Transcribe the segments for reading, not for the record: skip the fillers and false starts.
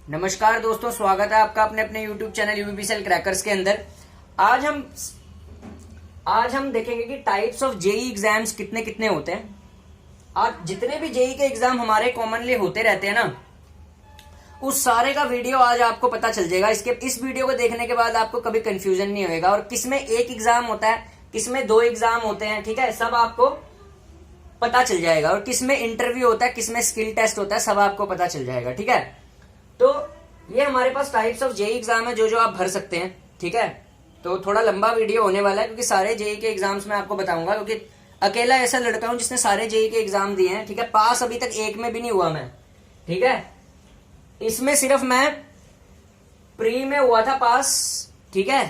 नमस्कार दोस्तों, स्वागत है आपका अपने अपने YouTube चैनल यूपीपीसीएल क्रैकर्स के अंदर। आज हम देखेंगे कि टाइप्स ऑफ जेई एग्जाम्स कितने कितने होते हैं। आज जितने भी जेई के एग्जाम हमारे कॉमनली होते रहते हैं ना, उस सारे का वीडियो आज आपको पता चल जाएगा। इस वीडियो को देखने के बाद आपको कभी कंफ्यूजन नहीं होगा और किसमें एक एग्जाम होता है, किसमें दो एग्जाम होते हैं, ठीक है, सब आपको पता चल जाएगा। और किसमें इंटरव्यू होता है, किसमें स्किल टेस्ट होता है, सब आपको पता चल जाएगा, ठीक है। तो ये हमारे पास टाइप्स ऑफ जेई एग्जाम है जो आप भर सकते हैं, ठीक है। तो थोड़ा लंबा वीडियो होने वाला है क्योंकि सारे जेई के एग्जाम्स में आपको बताऊंगा, क्योंकि अकेला ऐसा लड़का हूं जिसने सारे जेई के एग्जाम दिए हैं, ठीक है। पास अभी तक एक में भी नहीं हुआ मैं, ठीक है। इसमें सिर्फ मैं प्री में हुआ था पास, ठीक है,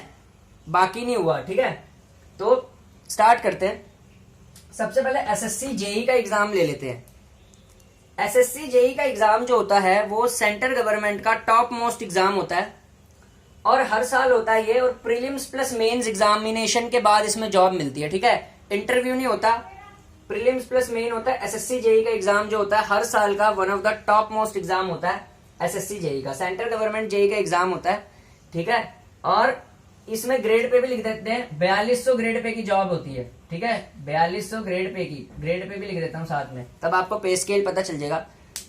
बाकी नहीं हुआ, ठीक है। तो स्टार्ट करते हैं। सबसे पहले एसएससी जेई का एग्जाम ले लेते हैं। एसएससी जेई का एग्जाम जो होता है वो सेंट्रल गवर्नमेंट का टॉप मोस्ट एग्जाम होता है और हर साल होता है ये। और प्रीलिम्स प्लस मेंस एग्जामिनेशन के बाद इसमें जॉब मिलती है, ठीक है। इंटरव्यू नहीं होता, प्रीलिम्स प्लस मेन होता है। एसएससी जेई का एग्जाम जो होता है हर साल का one of the top most exam होता है। एसएससी जेई का सेंट्रल गवर्नमेंट जेई का एग्जाम होता है, ठीक है। और इसमें ग्रेड पे भी लिख देते हैं, 4200 ग्रेड पे की जॉब होती है, ठीक है। 4200 ग्रेड पे की, ग्रेड पे भी लिख देता हूँ साथ में, तब आपको पे स्केल पता चल जाएगा।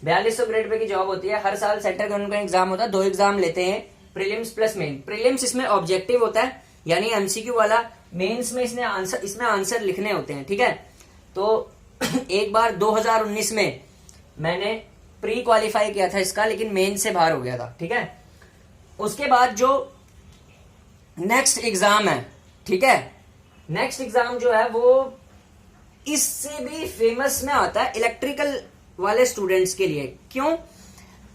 4200 ग्रेड पे की जॉब होती है। हर साल सेंट्रल गवर्नमेंट का एग्जाम होता है। दो एग्जाम लेते हैं, प्रीलिम्स प्लस मेन। प्रीलिम्स इसमें ऑब्जेक्टिव होता है, यानी एमसीक्यू वाला। मेंस में इसमें आंसर लिखने होते हैं, ठीक है। तो एक बार 2019 में मैंने प्री क्वालिफाई किया था इसका, लेकिन मेन से बाहर हो गया था, ठीक है। उसके बाद जो नेक्स्ट एग्जाम है, ठीक है, नेक्स्ट एग्जाम जो है वो इससे भी फेमस में आता है इलेक्ट्रिकल वाले स्टूडेंट्स के लिए। क्यों,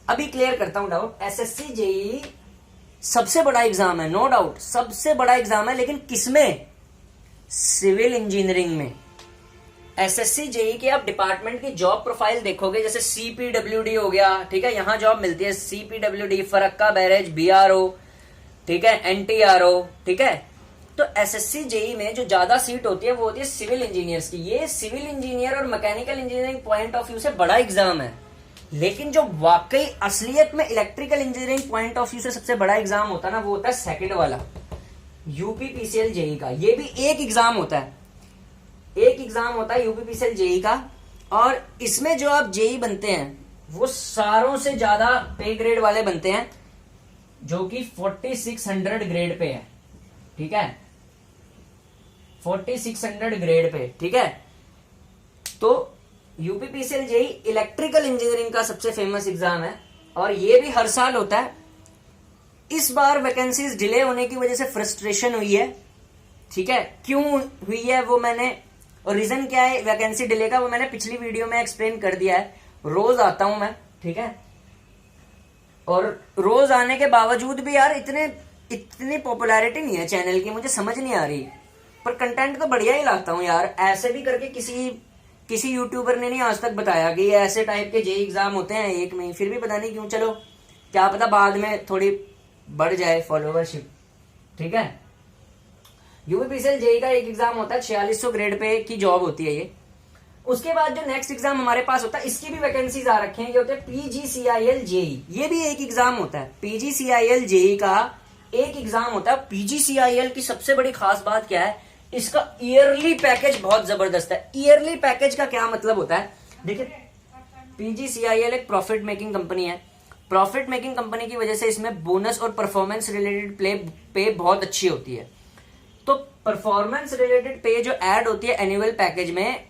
अभी क्लियर करता हूं डाउट। एसएससी जेई सबसे बड़ा एग्जाम है, नो डाउट सबसे बड़ा एग्जाम है, लेकिन किसमें? सिविल इंजीनियरिंग में। एसएससी जेई के आप डिपार्टमेंट की जॉब प्रोफाइल देखोगे, जैसे सीपीडब्ल्यूडी हो गया, ठीक है, यहां जॉब मिलती है। सीपीडब्ल्यूडी, फरक्का बैरेज, बीआरओ, ठीक है, एनटीआरओ, ठीक है। तो एसएससी जेई में जो ज्यादा सीट होती है वो होती है सिविल इंजीनियर्स की। ये सिविल इंजीनियर और mechanical engineering point of view से बड़ा एग्जाम है, लेकिन जो वाकई असलियत में electrical engineering point of view से सबसे बड़ा एग्जाम होता है ना, वो होता है सेकंड वाला, यूपीपीसीएल जेई का। ये भी एक एग्जाम होता है, एक एग्जाम होता है यूपीपीसीएल जेई का। और इसमें जो आप जेई बनते हैं वो सारों से ज्यादा पे ग्रेड वाले बनते हैं, जो कि 4600 ग्रेड पे है, ठीक है, 4600 ग्रेड पे, ठीक है। तो यूपीपीसीएल जेई इलेक्ट्रिकल इंजीनियरिंग का सबसे फेमस एग्जाम है और ये भी हर साल होता है। इस बार वैकेंसीज डिले होने की वजह से फ्रस्ट्रेशन हुई है, ठीक है। क्यों हुई है वो मैंने, और रीजन क्या है वैकेंसी डिले का, वो मैंने पिछली वीडियो में एक्सप्लेन कर दिया है। रोज आता हूं मैं, ठीक है, और रोज आने के बावजूद भी यार इतनी पॉपुलैरिटी नहीं है चैनल की, मुझे समझ नहीं आ रही। पर कंटेंट तो बढ़िया ही लाता हूँ यार। ऐसे भी करके किसी यूट्यूबर ने नहीं आज तक बताया कि ऐसे टाइप के जेई एग्जाम होते हैं एक में, फिर भी पता नहीं क्यों। चलो क्या पता बाद में थोड़ी बढ़ जाए फॉलोवरशिप, ठीक है। यूपीपीसीएल जेई का एक एग्जाम होता है, 4600 ग्रेड पे की जॉब होती है ये। उसके बाद जो नेक्स्ट एग्जाम हमारे पास होता है, इसकी भी वैकेंसीज आ रखे हैं, ये होते हैं पीजीसीआईएल जेई। ये भी एक एग्जाम होता है, पीजीसीआईएल जेई का एक एग्जाम होता है। पीजीसीआईएल की सबसे बड़ी खास बात क्या है, इसका ईयरली पैकेज बहुत जबरदस्त है। ईयरली पैकेज का क्या मतलब होता है, देखिए, पीजीसीआईएल एक प्रॉफिट मेकिंग कंपनी है। प्रॉफिट मेकिंग कंपनी की वजह से इसमें बोनस और परफॉर्मेंस रिलेटेड पे बहुत अच्छी होती है। तो परफॉर्मेंस रिलेटेड पे जो ऐड होती है एनुअल पैकेज में,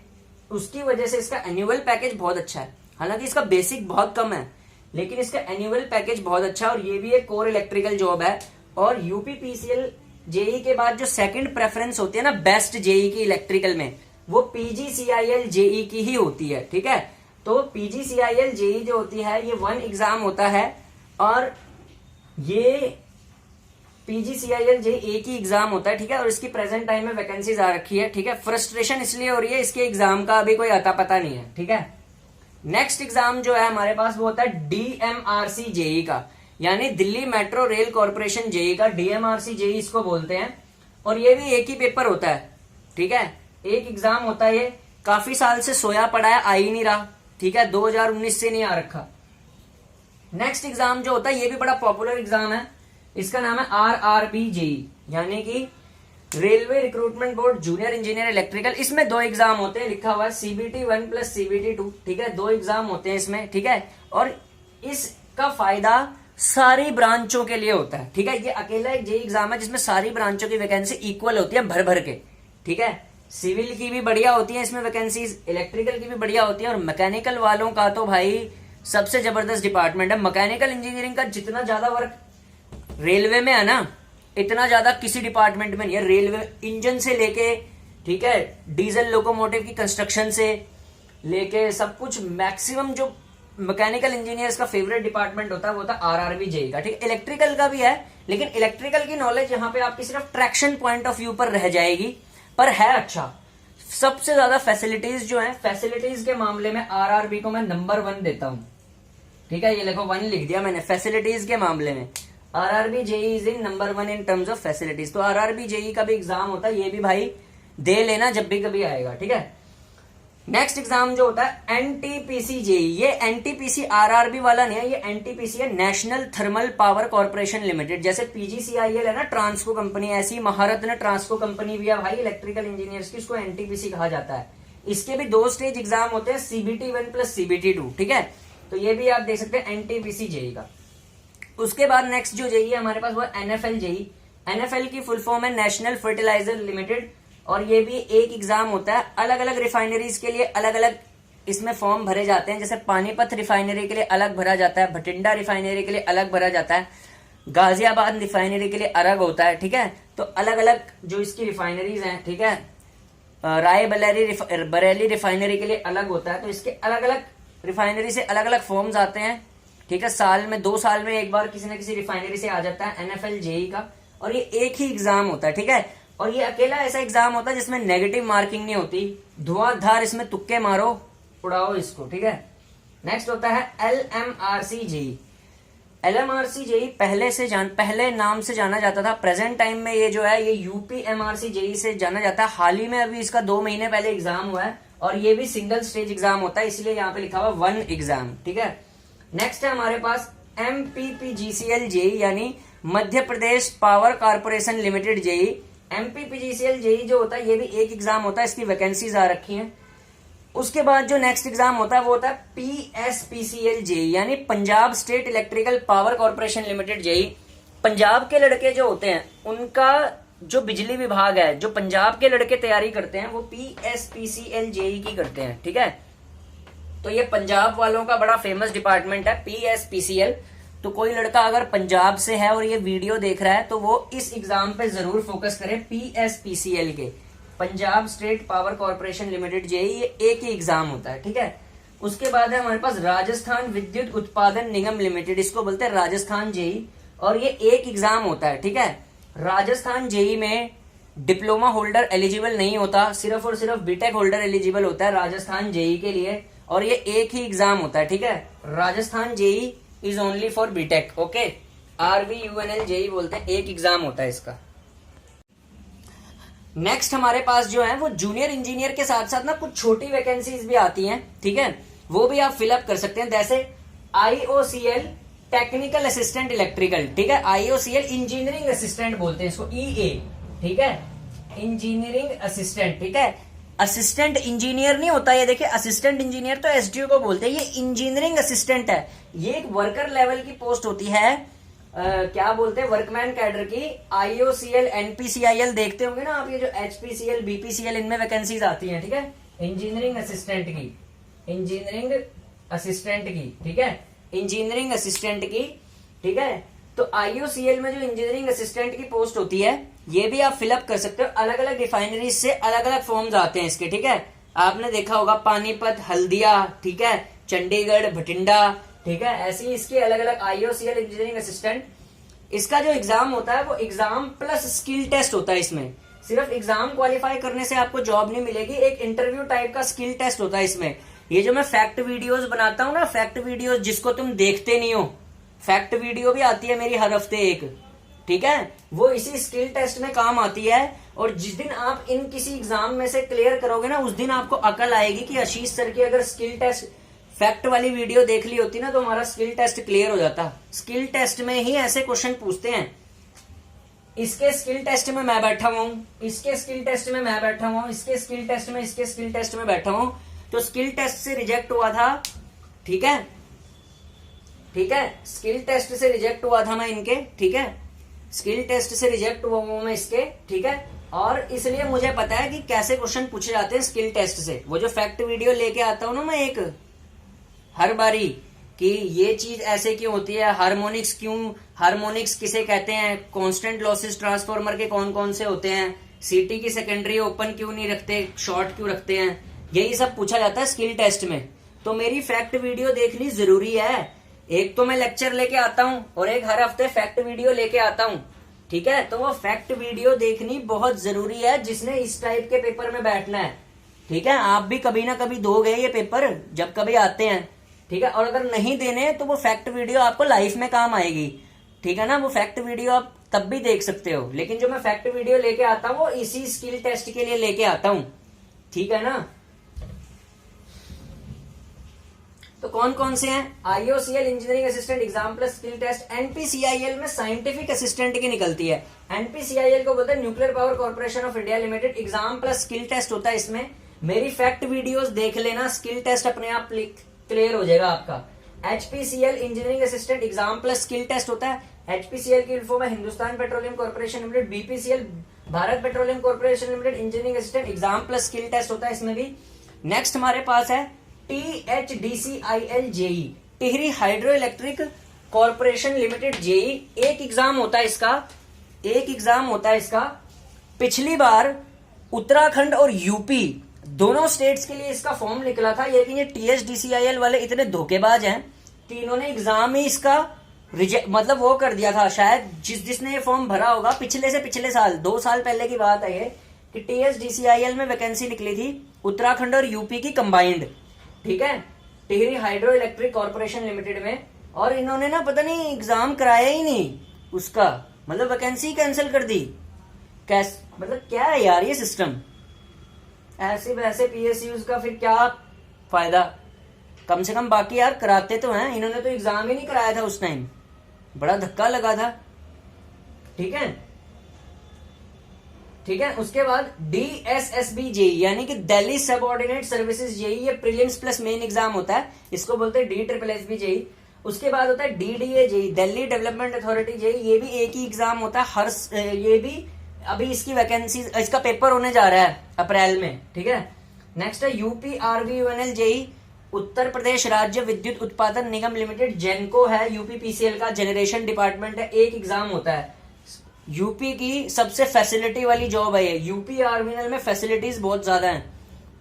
उसकी वजह से इसका एनुअल पैकेज बहुत अच्छा है। हालांकि इसका बेसिक बहुत कम है, लेकिन इसका एनुअल पैकेज बहुत अच्छा है। और ये भी एक कोर इलेक्ट्रिकल जॉब है। और यूपीपीसीएल जेई के बाद जो सेकंड प्रेफरेंस होती है ना बेस्ट जेई की इलेक्ट्रिकल में, वो पीजीसीआईएल जेई की ही होती है, ठीक है। तो पीजीसीआईएल जेई जो होती है ये वन एग्जाम होता है और ये पीजीसीआईएल जेई एक ही एग्जाम होता है, ठीक है। और इसकी प्रेजेंट टाइम में वैकेंसीज आ रखी है, ठीक है। फ्रस्ट्रेशन इसलिए हो रही है, इसके एग्जाम का अभी कोई अता पता नहीं है, ठीक है। नेक्स्ट एग्जाम जो है हमारे पास वो होता है डीएमआरसी जेई का, यानी Delhi metro rail corporation JE का। डीएमआरसी जेई इसको बोलते हैं। और ये भी एक ही पेपर होता है, ठीक है, एक एग्जाम होता है। ये काफी साल से सोया पड़ा है, आ ही नहीं रहा, ठीक है, 2019 से नहीं आ रखा। नेक्स्ट एग्जाम जो होता है ये भी बड़ा पॉपुलर एग्जाम है, इसका नाम है RRB JEE, यानी कि railway recruitment board junior engineer electrical. इसमें 2 एग्जाम होते हैं, लिखा हुआ है CBT1 प्लस CBT2, ठीक है, 2 एग्जाम होते हैं इसमें, ठीक है। और इसका फायदा सारी ब्रांचों के लिए होता है, ठीक है। ये अकेला एक JEE एग्जाम है जिसमें सारी ब्रांचों की वैकेंसी इक्वल होती है, भर भर के, ठीक है। सिविल की भी बढ़िया होती है इसमें वैकेंसीज, इलेक्ट्रिकल की भी बढ़िया होती है, और मैकेनिकल वालों का तो भाई सबसे जबरदस्त डिपार्टमेंट है। मैकेनिकल इंजीनियरिंग का जितना ज्यादा वर्क रेलवे में है ना, इतना ज्यादा किसी डिपार्टमेंट में नहीं है। रेलवे इंजन से लेके, ठीक है, डीजल लोकोमोटिव की कंस्ट्रक्शन से लेके सब कुछ, मैक्सिमम जो मैकेनिकल इंजीनियर्स का फेवरेट डिपार्टमेंट होता है वो होता है RRB JEE का, ठीक है। इलेक्ट्रिकल का भी है, लेकिन इलेक्ट्रिकल की नॉलेज यहाँ पे आपकी सिर्फ ट्रैक्शन पॉइंट ऑफ व्यू पर रह जाएगी, पर है अच्छा। सबसे ज्यादा फैसिलिटीज जो है, फैसिलिटीज के मामले में RRB को मैं नंबर 1 देता हूं, ठीक है। ये देखो 1 लिख दिया मैंने फैसिलिटीज के मामले में। RRB JEE is in number 1 in terms of facilities. तो RRB JEE का भी एग्जाम होता है, ये भी भाई दे लेना जब भी कभी आएगा, ठीक है। नेक्स्ट एग्जाम जो होता है NTPC JEE, ये NTPC RRB वाला नहीं है, ये NTPC है, national thermal power corporation limited. जैसे PGCIL है ना ट्रांसको कंपनी, ऐसी महारत्न ट्रांसको कंपनी भी है भाई इलेक्ट्रिकल इंजीनियर्स की, उसको NTPC कहा जाता है। इसके भी 2 स्टेज एग्जाम होते हैं, CBT1 प्लस CBT2, ठीक है। तो ये भी आप देख सकते हैं NTPC JEE का। उसके बाद नेक्स्ट जो JEE है हमारे पास वो NFL JEE। NFL की फुल फॉर्म है नेशनल फर्टिलाइजर लिमिटेड, और ये भी एक एग्जाम होता है। अलग अलग रिफाइनरीज के लिए अलग अलग इसमें फॉर्म भरे जाते हैं। जैसे पानीपत रिफाइनरी के लिए अलग भरा जाता है, भटिंडा रिफाइनरी के लिए अलग भरा जाता है, गाजियाबाद रिफाइनरी के लिए अलग होता है, ठीक है। तो अलग अलग जो इसकी रिफाइनरीज हैं, ठीक है, बरेली रिफाइनरी के लिए अलग होता है। तो इसके अलग अलग रिफाइनरी से अलग अलग फॉर्म्स आते हैं, ठीक है। साल में 2 साल में एक बार किसी न किसी रिफाइनरी से आ जाता है NFL JEE का, और ये एक ही एग्जाम होता है, ठीक है। और ये अकेला ऐसा एग्जाम होता है जिसमें नेगेटिव मार्किंग नहीं होती, धुआंधार इसमें तुक्के मारो, उड़ाओ इसको, ठीक है। नेक्स्ट होता है LMRC JEE। LMRC JEE पहले नाम से जाना जाता था, प्रेजेंट टाइम में ये जो है ये UPMRC JEE से जाना जाता है। हाल ही में अभी इसका 2 महीने पहले एग्जाम हुआ है, और ये भी सिंगल स्टेज एग्जाम होता है, इसलिए यहाँ पे लिखा हुआ 1 एग्जाम, ठीक है। नेक्स्ट है हमारे पास MPPGCL JEE, यानी Madhya Pradesh power corporation limited JEE। MPPGCL JEE जो होता है ये भी एक एग्जाम होता है, इसकी वैकेंसीज आ रखी हैं। उसके बाद जो नेक्स्ट एग्जाम होता है वो होता है PSPCL JEE, यानी Punjab state electrical power corporation limited JEE। Punjab के लड़के जो होते हैं उनका जो बिजली विभाग है, जो पंजाब के लड़के तैयारी करते हैं वो PSPCL JEE की करते हैं, ठीक है। तो ये पंजाब वालों का बड़ा फेमस डिपार्टमेंट है PSPCL। तो कोई लड़का अगर पंजाब से है और ये वीडियो देख रहा है तो वो इस एग्जाम पे जरूर फोकस करे, PSPCL के, Punjab state power corporation limited JEE, ये एक ही एग्जाम होता है, ठीक है। उसके बाद है हमारे पास राजस्थान विद्युत उत्पादन निगम लिमिटेड, इसको बोलते हैं राजस्थान JEE, और ये एक एग्जाम होता है, ठीक है। राजस्थान JEE में डिप्लोमा होल्डर एलिजिबल नहीं होता, सिर्फ और सिर्फ बीटेक होल्डर एलिजिबल होता है राजस्थान JEE के लिए, और ये एक ही एग्जाम होता है, ठीक है। Rajasthan JEE is only for BTech, okay. RVUNL JEE बोलते हैं, एक एग्जाम होता है इसका। नेक्स्ट हमारे पास जो है वो जूनियर इंजीनियर के साथ साथ ना कुछ छोटी वैकेंसीज भी आती हैं, ठीक है, वो भी आप फिलअप कर सकते हैं। जैसे IOCL टेक्निकल असिस्टेंट इलेक्ट्रिकल, ठीक है। IOCL इंजीनियरिंग असिस्टेंट बोलते हैं इसको, EA, ठीक है, इंजीनियरिंग असिस्टेंट, ठीक है। असिस्टेंट इंजीनियर नहीं होता, ये देखिए असिस्टेंट इंजीनियर तो SDO को बोलते हैं, ये इंजीनियरिंग असिस्टेंट है। ये एक वर्कर लेवल की पोस्ट होती है, क्या बोलते हैं, वर्कमैन कैडर की। IOCL NPCIL देखते होंगे ना आप, ये जो HPCL BPCL इनमें वैकेंसीज आती हैं, ठीक है, इंजीनियरिंग असिस्टेंट की, इंजीनियरिंग असिस्टेंट की, ठीक है, इंजीनियरिंग असिस्टेंट की, ठीक है। तो IOCL में जो इंजीनियरिंग असिस्टेंट की पोस्ट होती है ये भी आप फिलअप कर सकते हो। अलग अलग रिफाइनरीज से अलग अलग फॉर्म्स आते हैं इसके, ठीक है। आपने देखा होगा पानीपत, हल्दिया, ठीक है, चंडीगढ़, भटिंडा, ठीक है, ऐसी इसकी अलग अलग IOCL इंजीनियरिंग असिस्टेंट। इसका जो एग्जाम होता है वो एग्जाम प्लस स्किल टेस्ट होता है। इसमें सिर्फ एग्जाम क्वालिफाई करने से आपको जॉब नहीं मिलेगी, एक इंटरव्यू टाइप का स्किल टेस्ट होता है इसमें। ये जो मैं फैक्ट वीडियोस बनाता हूँ ना, फैक्ट वीडियोस जिसको तुम देखते नहीं हो, फैक्ट वीडियो भी आती है मेरी हर हफ्ते एक, ठीक है, वो इसी स्किल टेस्ट में काम आती है। और जिस दिन आप इन किसी एग्जाम में से क्लियर करोगे ना, उस दिन आपको अकल आएगी कि आशीष सर की अगर स्किल टेस्ट फैक्ट वाली वीडियो देख ली होती ना तो हमारा स्किल टेस्ट क्लियर हो जाता। स्किल टेस्ट में ही ऐसे क्वेश्चन पूछते हैं। इसके स्किल टेस्ट में मैं बैठा हुआ हूं, इसके स्किल टेस्ट में मैं बैठा हुआ हूं, इसके स्किल टेस्ट में, इसके स्किल टेस्ट में बैठा हूं। तो स्किल टेस्ट से रिजेक्ट हुआ था, ठीक है, ठीक है, स्किल टेस्ट से रिजेक्ट हुआ था मैं इनके, ठीक है, स्किल टेस्ट से रिजेक्ट हुआ हूं मैं इसके, ठीक है। और इसलिए मुझे पता है कि कैसे क्वेश्चन पूछे जाते हैं स्किल टेस्ट से। वो जो फैक्ट वीडियो लेके आता हूं ना मैं एक हर बारी कि ये चीज ऐसे क्यों होती है, हार्मोनिक्स क्यों, हार्मोनिक्स किसे कहते हैं, कांस्टेंट लॉसेस ट्रांसफार्मर के कौन कौन से होते हैं, सीटी की सेकेंडरी ओपन क्यों नहीं रखते, शॉर्ट क्यों रखते हैं, यही सब पूछा जाता है स्किल टेस्ट में। तो मेरी फैक्ट वीडियो देखनी जरूरी है। एक तो मैं लेक्चर लेके आता हूं और एक हर हफ्ते फैक्ट वीडियो लेके आता हूं, ठीक है। तो वो फैक्ट वीडियो देखनी बहुत जरूरी है जिसने इस टाइप के पेपर में बैठना है, ठीक है। आप भी कभी ना कभी दोगे ये पेपर जब कभी आते हैं, ठीक है। और अगर नहीं देने तो वो फैक्ट वीडियो आपको लाइफ में काम आएगी, ठीक है ना। वो फैक्ट वीडियो आप तब भी देख सकते हो, लेकिन जो मैं फैक्ट वीडियो लेके आता हूँ वो इसी स्किल टेस्ट के लिए लेके आता हूँ, ठीक है ना। तो कौन कौन से हैं, IOCL engineering assistant exam plus skill test, NPCIL में साइंटिफिक असिस्टेंट की निकलती है। एनपीसीआईएल को बोलते हैं nuclear power corporation of India limited. Exam plus skill test होता है इसमें। मेरी फैक्ट वीडियोस देख लेना, स्किल टेस्ट अपने आप क्लियर हो जाएगा आपका। HPCL engineering assistant exam plus skill test होता है। एचपीसीएल की फुल फॉर्म है Hindustan petroleum corporation limited. BPCL Bharat petroleum corporation limited engineering assistant exam plus skill test होता है इसमें भी। नेक्स्ट हमारे पास है THDCIL JE, Tehri hydro electric corporation limited JE. एक एग्जाम होता है इसका, एक एग्जाम होता है इसका। पिछली बार उत्तराखंड और यूपी दोनों स्टेट्स के लिए इसका फॉर्म निकला था, लेकिन ये THDCIL वाले इतने धोखेबाज हैं कि इन्होंने एग्जाम ही इसका मतलब वो कर दिया था। शायद जिसने ये फॉर्म भरा होगा पिछले से पिछले साल, 2 साल पहले की बात है ये, कि THDCIL में वैकेंसी निकली थी उत्तराखंड और यूपी की कंबाइंड, ठीक है, Tehri hydro electric corporation limited में। और इन्होंने ना पता नहीं एग्जाम कराया ही नहीं उसका, मतलब वैकेंसी कैंसिल कर दी। कैसे, मतलब क्या है यार ये सिस्टम। ऐसे वैसे PSUs का फिर क्या फायदा, कम से कम बाकी यार कराते तो हैं, इन्होंने तो एग्जाम ही नहीं कराया था उस टाइम, बड़ा धक्का लगा था, ठीक है, ठीक है। उसके बाद DSSB जेई यानी कि दिल्ली सबऑर्डिनेट सर्विसेज जेई, ये प्रीलिम्स प्लस मेन एग्जाम होता है, इसको बोलते हैं DSSB जेई। उसके बाद होता है DDA JE, Delhi development authority JE, ये भी एक ही एग्जाम होता है हर, ये भी अभी इसकी वैकेंसी, इसका पेपर होने जा रहा है अप्रैल में, ठीक है। नेक्स्ट है UPRVUNL जेई, उत्तर प्रदेश राज्य विद्युत उत्पादन निगम लिमिटेड, जेनको है, UPPCL का जनरेशन डिपार्टमेंट है, एक एग्जाम होता है। यूपी की सबसे फैसिलिटी वाली जॉब है ये। UPRVNL में फैसिलिटीज बहुत ज्यादा हैं,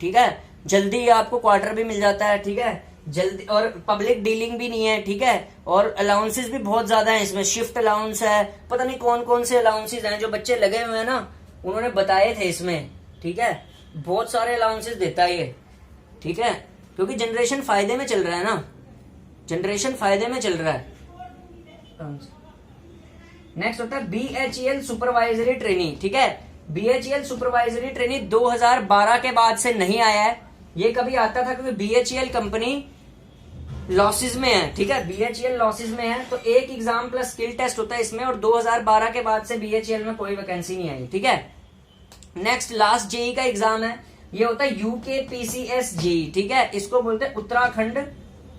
ठीक है, जल्दी आपको क्वार्टर भी मिल जाता है, ठीक है, जल्दी, और पब्लिक डीलिंग भी नहीं है, ठीक है, और अलाउंसेस भी बहुत ज्यादा हैं इसमें, शिफ्ट अलाउंस है, पता नहीं कौन कौन से अलाउंसेस हैं जो बच्चे लगे हुए हैं ना उन्होंने बताए थे इसमें, ठीक है, बहुत सारे अलाउंसेस देता है ये, ठीक है, क्योंकि जनरेशन फायदे में चल रहा है ना, जनरेशन फायदे में चल रहा है। नेक्स्ट होता है BHEL सुपरवाइजरी ट्रेनिंग, ठीक है। BHEL सुपरवाइजरी ट्रेनिंग 2012 के बाद से नहीं आया है, ये कभी आता था क्योंकि BHEL कंपनी लॉसेस में है, ठीक है, BHEL लॉसेस में है। तो एक एग्जाम प्लस स्किल टेस्ट होता है इसमें, और 2012 के बाद से BHEL में कोई वैकेंसी नहीं आई, ठीक है। नेक्स्ट लास्ट जेई का एग्जाम है, ये होता है UKPCS जेई, ठीक है, इसको बोलते हैं Uttarakhand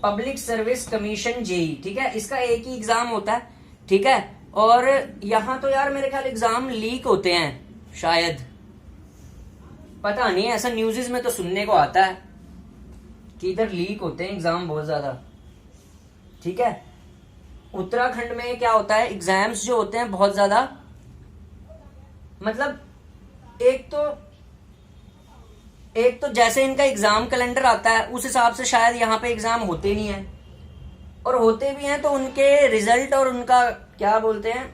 public service commission JE, ठीक है, इसका एक ही एग्जाम होता है, ठीक है। और यहां तो यार मेरे ख्याल एग्जाम लीक होते हैं शायद, पता नहीं, ऐसा न्यूज़ में तो सुनने को आता है कि इधर लीक होते हैं एग्जाम बहुत ज्यादा, ठीक है। उत्तराखंड में क्या होता है, एग्जाम्स जो होते हैं बहुत ज्यादा, मतलब एक तो जैसे इनका एग्जाम कैलेंडर आता है उस हिसाब से शायद यहाँ पे एग्जाम होते नहीं है, और होते भी हैं तो उनके रिजल्ट और उनका क्या बोलते हैं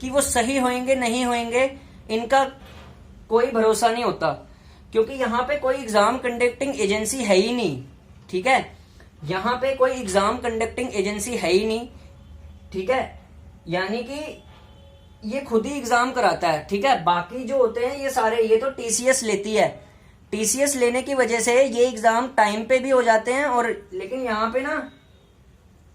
कि वो सही होंगे नहीं होंगे, इनका कोई भरोसा नहीं होता, क्योंकि यहाँ पे कोई एग्जाम कंडक्टिंग एजेंसी है ही नहीं, ठीक है, यहाँ पे कोई एग्जाम कंडक्टिंग एजेंसी है ही नहीं, ठीक है, यानी कि ये खुद ही एग्जाम कराता है, ठीक है। बाकी जो होते हैं ये सारे, ये तो TCS लेती है, टीसीएस लेने की वजह से ये एग्जाम टाइम पे भी हो जाते हैं, और लेकिन यहाँ पे ना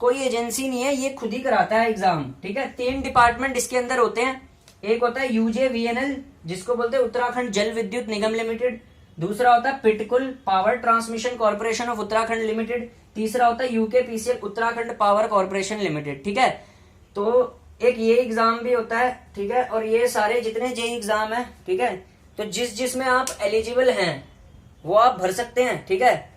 कोई एजेंसी नहीं है, ये खुद ही कराता है एग्जाम, ठीक है। 3 डिपार्टमेंट इसके अंदर होते हैं। एक होता है यूजेवीएनएल, जिसको बोलते हैं उत्तराखंड जल विद्युत निगम लिमिटेड। दूसरा होता है PTCUL, power transmission corporation of Uttarakhand limited. तीसरा होता है यूकेपीसीएल, उत्तराखंड पावर कॉर्पोरेशन लिमिटेड, ठीक है। तो एक ये एग्जाम भी होता है, ठीक है। और ये सारे जितने जेई एग्जाम है, ठीक है, तो जिसमें आप एलिजिबल हैं वो आप भर सकते हैं, ठीक है।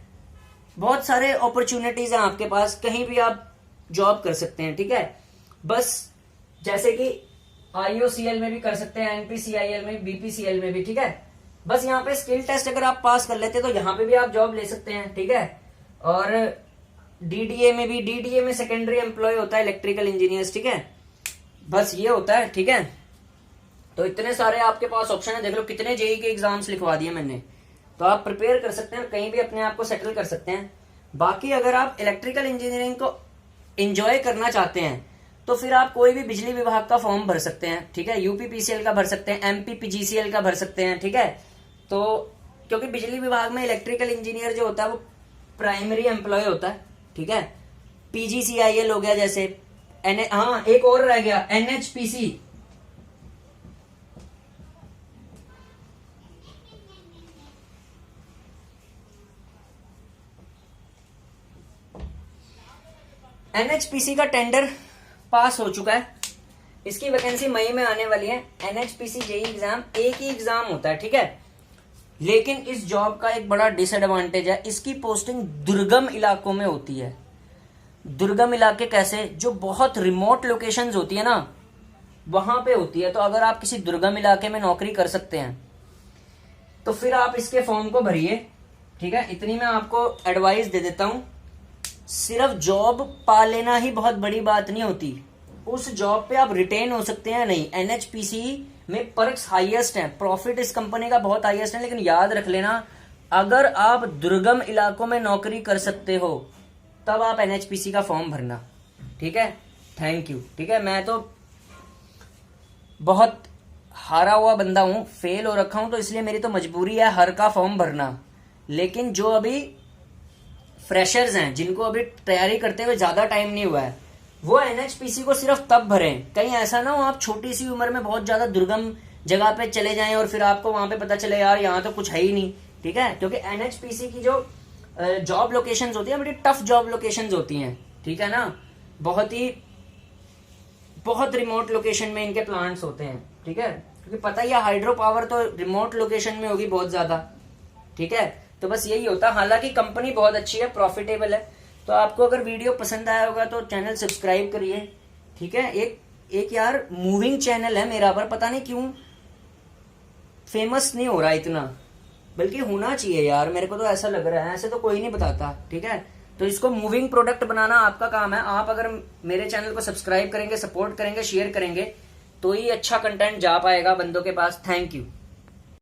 बहुत सारे अपॉर्चुनिटीज हैं आपके पास, कहीं भी आप जॉब कर सकते हैं, ठीक है। बस जैसे कि आईओसीएल में भी कर सकते हैं, एनपीसीआईएल में, बीपीसीएल में भी, ठीक है। बस यहाँ पे स्किल टेस्ट अगर आप पास कर लेते हैं तो यहाँ पे भी आप जॉब ले सकते हैं, ठीक है। और डीडीए में भी, डीडीए में सेकेंडरी एम्प्लॉय होता है इलेक्ट्रिकल इंजीनियर्स, ठीक है। बस ये होता है, ठीक है। तो इतने सारे आपके पास ऑप्शन है, देख लो कितने जेई के एग्जाम्स लिखवा दिए मैंने। तो आप प्रिपेयर कर सकते हैं, कहीं भी अपने आप को सेटल कर सकते हैं। बाकी अगर आप इलेक्ट्रिकल इंजीनियरिंग को एंजॉय करना चाहते हैं तो फिर आप कोई भी बिजली विभाग का फॉर्म भर सकते हैं, ठीक है। यूपीपीसीएल का भर सकते हैं, एमपीपीजीसीएल का भर सकते हैं, ठीक है। तो क्योंकि बिजली विभाग में इलेक्ट्रिकल इंजीनियर जो होता है वो प्राइमरी एम्प्लॉय होता है, ठीक है। पीजीसीआईएल हो गया जैसे, हाँ एक और रह गया एनएचपीसी, एनएचपीसी का टेंडर पास हो चुका है, इसकी वैकेंसी मई में आने वाली है। एनएचपीसी जेई एग्जाम एक ही एग्जाम होता है, ठीक है। लेकिन इस जॉब का एक बड़ा डिसएडवांटेज है, इसकी पोस्टिंग दुर्गम इलाकों में होती है। दुर्गम इलाके कैसे? जो बहुत रिमोट लोकेशंस होती है ना, वहां पे होती है। तो अगर आप किसी दुर्गम इलाके में नौकरी कर सकते हैं तो फिर आप इसके फॉर्म को भरिए, ठीक है। इतनी मैं आपको एडवाइस दे देता हूं। सिर्फ जॉब पा लेना ही बहुत बड़ी बात नहीं होती, उस जॉब पे आप रिटेन हो सकते हैं नहीं। एनएचपीसी में पर्क्स हाईएस्ट हैं, प्रॉफिट इस कंपनी का बहुत हाईएस्ट है। लेकिन याद रख लेना, अगर आप दुर्गम इलाकों में नौकरी कर सकते हो तब आप एनएचपीसी का फॉर्म भरना, ठीक है। थैंक यू, ठीक है। मैं तो बहुत हारा हुआ बंदा हूं, फेल हो रखा हूं, तो इसलिए मेरी तो मजबूरी है हर का फॉर्म भरना। लेकिन जो अभी फ्रेशर्स हैं, जिनको अभी तैयारी करते हुए ज्यादा टाइम नहीं हुआ है, वो एनएचपीसी को सिर्फ तब भरें। कहीं ऐसा ना हो आप छोटी सी उम्र में बहुत ज्यादा दुर्गम जगह पे चले जाएं और फिर आपको वहां पे पता चले यार यहाँ तो कुछ है ही नहीं, ठीक है। क्योंकि एनएचपीसी की जो जॉब लोकेशंस होती है बड़ी टफ जॉब लोकेशंस होती हैं, ठीक है ना। बहुत रिमोट लोकेशन में इनके प्लांट्स होते हैं, ठीक है। क्योंकि पता ही है हाइड्रो पावर तो रिमोट लोकेशन में होगी बहुत ज्यादा, ठीक है। तो बस यही होता। हालांकि कंपनी बहुत अच्छी है, प्रॉफिटेबल है। तो आपको अगर वीडियो पसंद आया होगा तो चैनल सब्सक्राइब करिए, ठीक है। एक यार मूविंग चैनल है मेरा, पर पता नहीं क्यों फेमस नहीं हो रहा इतना, बल्कि होना चाहिए यार, मेरे को तो ऐसा लग रहा है। ऐसे तो कोई नहीं बताता, ठीक है। तो इसको मूविंग प्रोडक्ट बनाना आपका काम है। आप अगर मेरे चैनल को सब्सक्राइब करेंगे, सपोर्ट करेंगे, शेयर करेंगे तो ही अच्छा कंटेंट जा पाएगा बंदों के पास। Thank you.